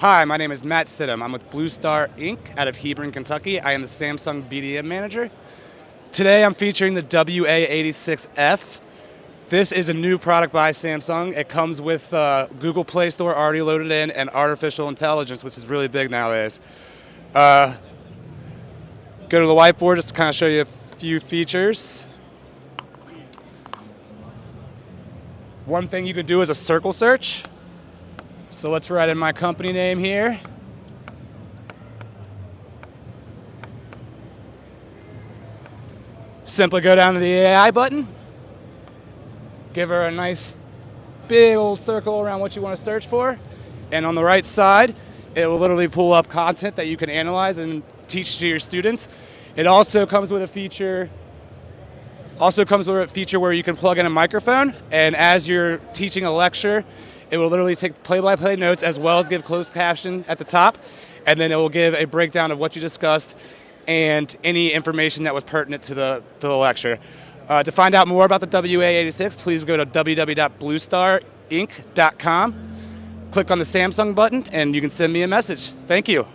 Hi, my name is Matt Sidham. I'm with Bluestar Inc. out of Hebron, Kentucky. I am the Samsung BDM manager. Today I'm featuring the WA86F. This is a new product by Samsung. It comes with Google Play Store already loaded in and artificial intelligence, which is really big nowadays. Go to the whiteboard just to kind of show you a few features. One thing you could do is a circle search. So let's write in my company name here. Simply go down to the AI button. Give her a nice big old circle around what you want to search for. And on the right side, it will literally pull up content that you can analyze and teach to your students. It also comes with a feature where you can plug in a microphone, and as you're teaching a lecture, it will literally take play-by-play notes as well as give closed caption at the top, and then it will give a breakdown of what you discussed and any information that was pertinent to the lecture. To find out more about the WA86, please go to www.bluestarinc.com, click on the Samsung button, and you can send me a message. Thank you.